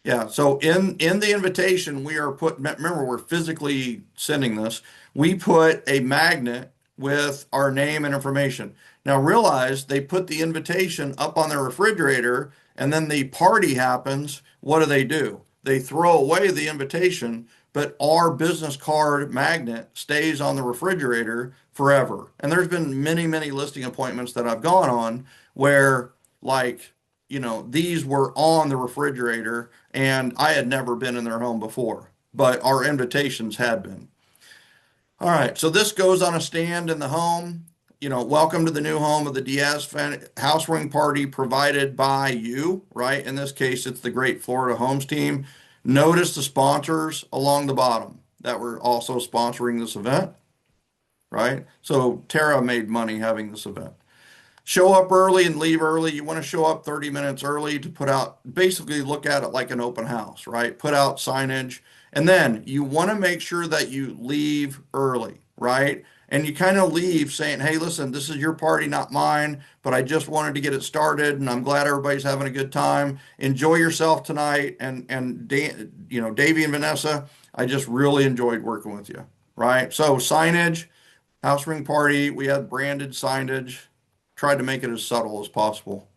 Yeah, so in the invitation, remember, we're physically sending this. We put a magnet with our name and information. Now realize they put the invitation up on their refrigerator, and then the party happens. What do? They throw away the invitation, but our business card magnet stays on the refrigerator forever. And there's been many listing appointments that I've gone on where, like, these were on the refrigerator and I had never been in their home before, but our invitations had been. All right, so this goes on a stand in the home. Welcome to the new home of the Diaz housewarming party provided by you, right? In this case, it's the Great Florida Homes team. Notice the sponsors along the bottom that were also sponsoring this event, right? So Tara made money having this event. Show up early and leave early. You want to show up 30 minutes early to basically look at it like an open house, right? Put out signage. And then you want to make sure that you leave early, right? And you kind of leave saying, hey, listen, this is your party, not mine, but I just wanted to get it started and I'm glad everybody's having a good time. Enjoy yourself tonight. And Davey and Vanessa, I just really enjoyed working with you, right? So signage, house ring party, we had branded signage. Tried to make it as subtle as possible.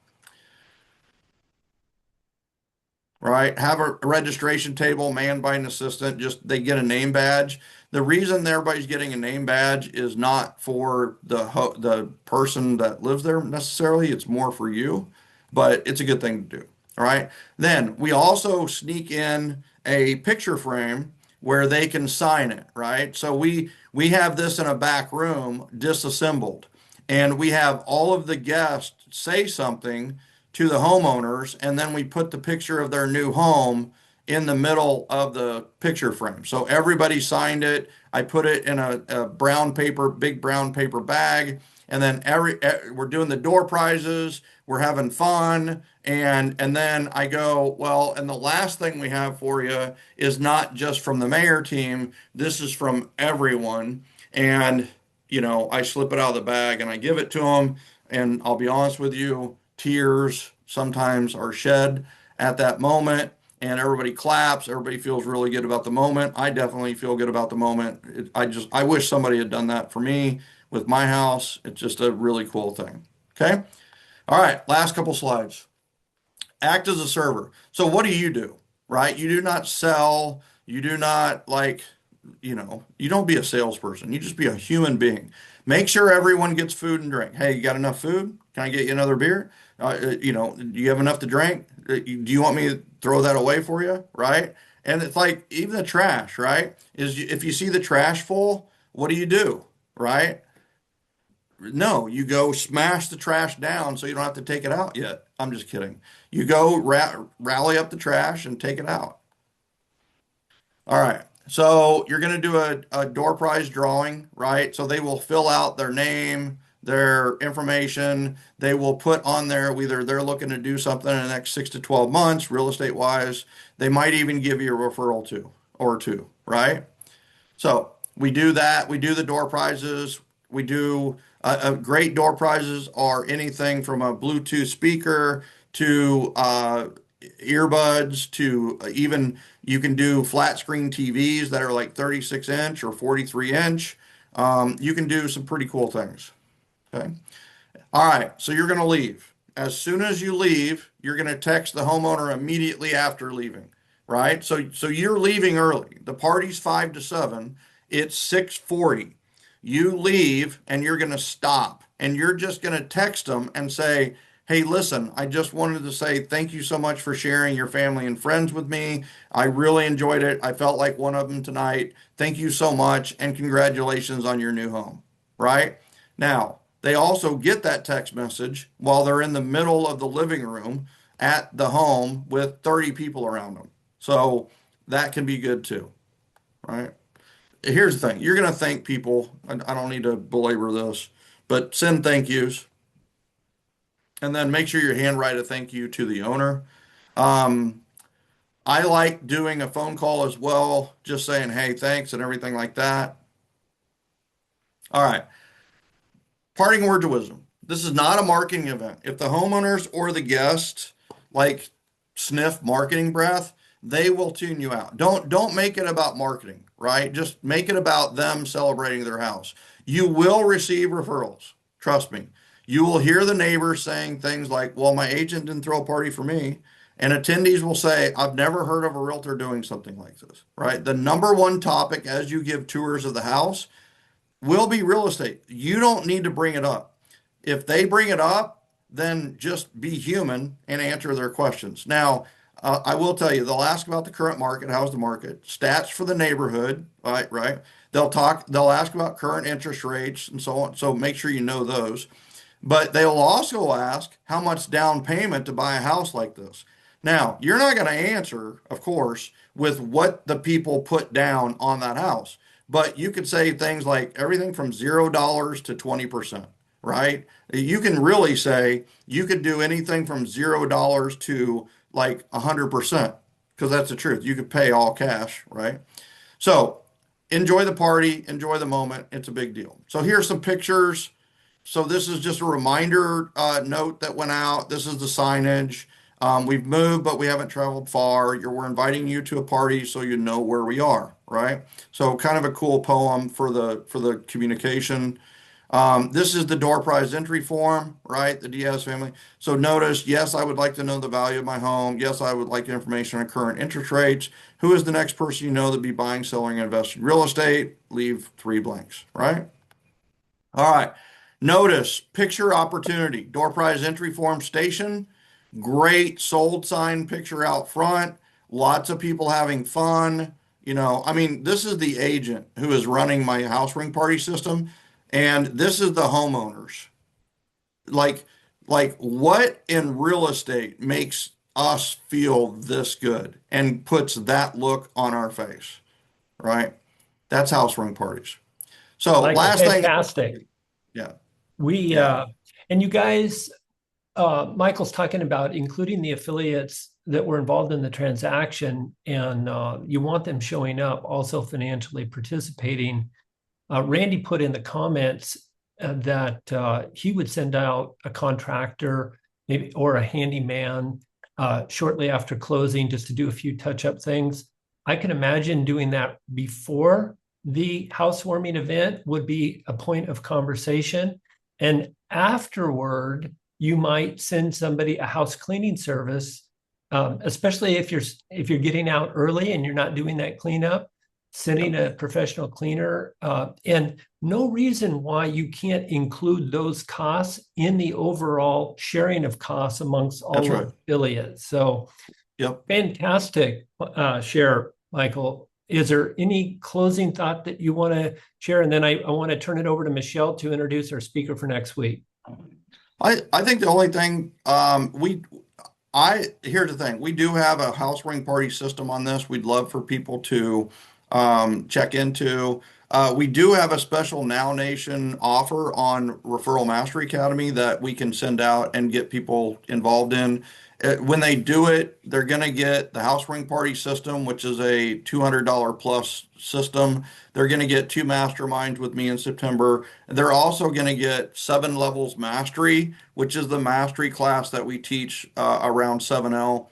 Right? Have a registration table manned by an assistant. Just they get a name badge. The reason everybody's getting a name badge is not for the person that lives there necessarily. It's more for you, but it's a good thing to do. All right. Then we also sneak in a picture frame where they can sign it. Right. So we have this in a back room disassembled. And we have all of the guests say something to the homeowners, and then we put the picture of their new home in the middle of the picture frame. So everybody signed it. I put it in a big brown paper bag, and then we're doing the door prizes. We're having fun, and then I go, well, and the last thing we have for you is not just from the mayor team. This is from everyone, and I slip it out of the bag and I give it to them. And I'll be honest with you, tears sometimes are shed at that moment and everybody claps. Everybody feels really good about the moment. I definitely feel good about the moment. I wish somebody had done that for me with my house. It's just a really cool thing. Okay. All right. Last couple slides. Act as a server. So what do? Right? You do not sell. You do not you don't be a salesperson. You just be a human being. Make sure everyone gets food and drink. Hey, you got enough food? Can I get you another beer? Do you have enough to drink? Do you want me to throw that away for you? Right? And it's like even the trash, right? If you see the trash full, what do? Right? No, you go smash the trash down so you don't have to take it out yet. I'm just kidding. You go rally up the trash and take it out. All right. So you're going to do a door prize drawing, right? So they will fill out their name, their information. They will put on there whether they're looking to do something in the next 6 to 12 months, real estate wise. They might even give you a referral or two, right? So we do that. We do the door prizes. We do great door prizes are anything from a Bluetooth speaker to earbuds to even you can do flat screen TVs that are like 36 inch or 43 inch. You can do some pretty cool things. Okay. All right. So you're going to leave. As soon as you leave, you're going to text the homeowner immediately after leaving, right? So you're leaving early. The party's 5 to 7. It's 6:40. You leave and you're going to stop and you're just going to text them and say, hey, listen, I just wanted to say thank you so much for sharing your family and friends with me. I really enjoyed it. I felt like one of them tonight. Thank you so much and congratulations on your new home, right? Now, they also get that text message while they're in the middle of the living room at the home with 30 people around them. So that can be good too, right? here's the thing. You're going to thank people. I don't need to belabor this, but send thank yous. And then make sure you handwrite a thank you to the owner. Um, I like doing a phone call as well, just saying, hey, thanks and everything like that. All right. Parting words of wisdom. This is not a marketing event. If the homeowners or the guests like sniff marketing breath, they will tune you out. Don't make it about marketing, right? Just make it about them celebrating their house. You will receive referrals. Trust me. You will hear the neighbors saying things like, well, my agent didn't throw a party for me. And attendees will say, I've never heard of a realtor doing something like this, right? The number one topic as you give tours of the house will be real estate. You don't need to bring it up. If they bring it up, then just be human and answer their questions. Now, I will tell you, they'll ask about the current market. How's the market? Stats for the neighborhood, right? They'll ask about current interest rates and so on. So make sure you know those. But they'll also ask how much down payment to buy a house like this. Now, you're not going to answer, of course, with what the people put down on that house. But you could say things like everything from $0 to 20%, right? You can really say you could do anything from $0 to like 100%, because that's the truth. You could pay all cash, right? So enjoy the party, enjoy the moment. It's a big deal. So here's some pictures. So this is just a reminder note that went out. This is the signage. We've moved, but we haven't traveled far. We're inviting you to a party so you know where we are, right? So kind of a cool poem for the communication. This is the door prize entry form, right? The Diaz family. So notice, yes, I would like to know the value of my home. Yes, I would like information on current interest rates. Who is the next person you know that be buying, selling, and investing in real estate? Leave 3 blanks, right? All right. Notice, picture opportunity. Door prize entry form station. Great sold sign picture out front. Lots of people having fun. I mean, this is the agent who is running my house ring party system, and this is the homeowners. Like what in real estate makes us feel this good and puts that look on our face, right? That's house ring parties. So Michael, last thing, fantastic. yeah. We and you guys, Michael's talking about including the affiliates that were involved in the transaction, and you want them showing up, also financially participating. Randy put in the comments that he would send out a contractor, maybe or a handyman, shortly after closing, just to do a few touch-up things. I can imagine doing that before the housewarming event would be a point of conversation. And afterward, you might send somebody a house cleaning service, especially if you're getting out early and you're not doing that cleanup, sending a professional cleaner. And no reason why you can't include those costs in the overall sharing of costs amongst all That's right. affiliates. So Yep. fantastic share, Michael. Is there any closing thought that you want to share? And then I want to turn it over to Michelle to introduce our speaker for next week. I think the only thing here's the thing. We do have a house ring party system on this. We'd love for people to check into. We do have a special Now Nation offer on Referral Mastery Academy that we can send out and get people involved in. When they do it, they're going to get the house ring party system, which is a $200 plus system. They're going to get 2 masterminds with me in September. They're also going to get 7 levels mastery, which is the mastery class that we teach around 7L.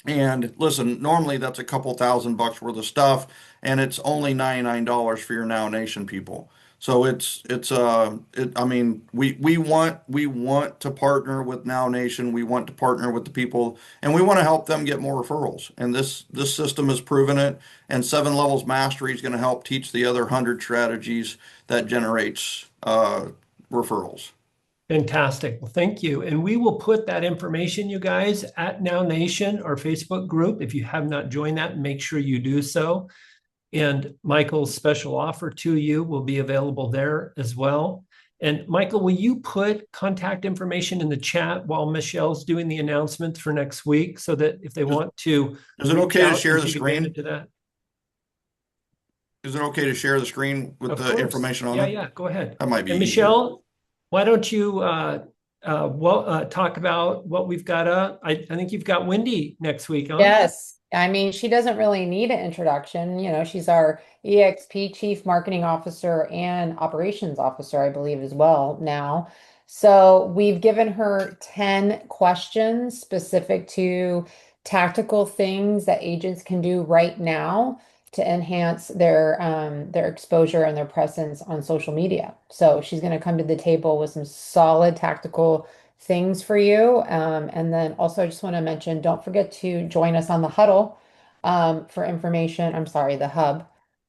And listen, normally that's a couple $1,000 worth of stuff, and it's only $99 for your Now Nation people. So I mean, we want to partner with Now Nation. We want to partner with the people, and we want to help them get more referrals. And this system has proven it. And 7 levels mastery is going to help teach the other 100 strategies that generates referrals. Fantastic. Well, thank you. And we will put that information, you guys, at Now Nation, our Facebook group. If you have not joined that, make sure you do so. And Michael's special offer to you will be available there as well. And Michael, will you put contact information in the chat while Michelle's doing the announcements for next week, so that if they want to, is it okay to share the screen? To that? Is it okay to share the screen with Of the course. information on Yeah, it? yeah, go ahead. That might be And easier. Michelle, why don't you talk about what we've got up? I think you've got Wendy next week, huh? Yes. I mean, she doesn't really need an introduction. You know, she's our EXP Chief Marketing Officer and Operations Officer, I believe, as well now. So we've given her 10 questions specific to tactical things that agents can do right now to enhance their exposure and their presence on social media. So she's going to come to the table with some solid tactical things for you. And then also, I just want to mention, don't forget to join us on the Huddle for information. I'm sorry, the Hub,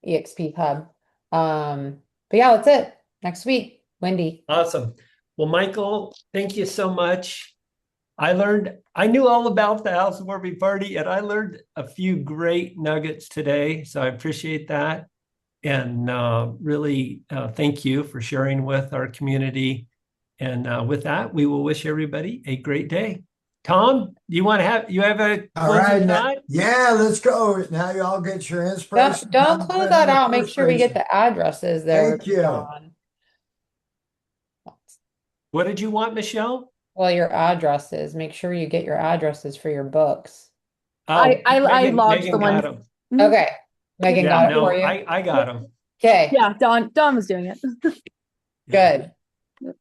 EXP Hub. But yeah, that's it. Next week, Wendy. Awesome. Well, Michael, thank you so much. I knew all about the housewarming party, and I learned a few great nuggets today. So I appreciate that. And really thank you for sharing with our community. And with that, we will wish everybody a great day. Tom, you have a All right. closing thought? Yeah, let's go. Now y'all get your inspiration. Don't I'm close putting that in out. Make sure we get frustration. the addresses there, Thank you. John. What did you want, Michelle? Well, your addresses. Make sure you get your addresses for your books. Oh, I Megan, logged Megan the one. got them. Okay. Megan Yeah, got it no, for you. I got them. Okay, Yeah, Don was doing it. good.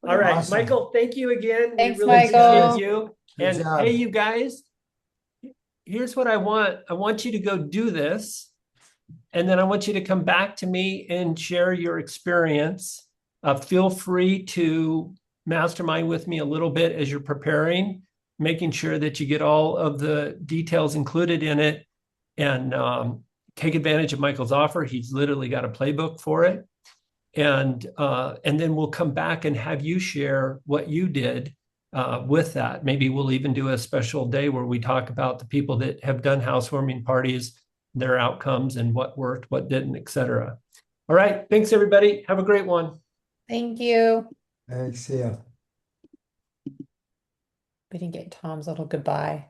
All right, Awesome. Michael, thank you again. Thanks, We really Michael. appreciate you. Good And job. hey, you guys, here's what I want. I want you to go do this. And then I want you to come back to me and share your experience. Feel free to mastermind with me a little bit as you're preparing, making sure that you get all of the details included in it, and take advantage of Michael's offer. He's literally got a playbook for it. And then we'll come back and have you share what you did with that. Maybe we'll even do a special day where we talk about the people that have done housewarming parties, their outcomes, and what worked, what didn't, et cetera. All right. Thanks, everybody. Have a great one. Thank you. Thanks. Yeah. We didn't get Tom's little goodbye.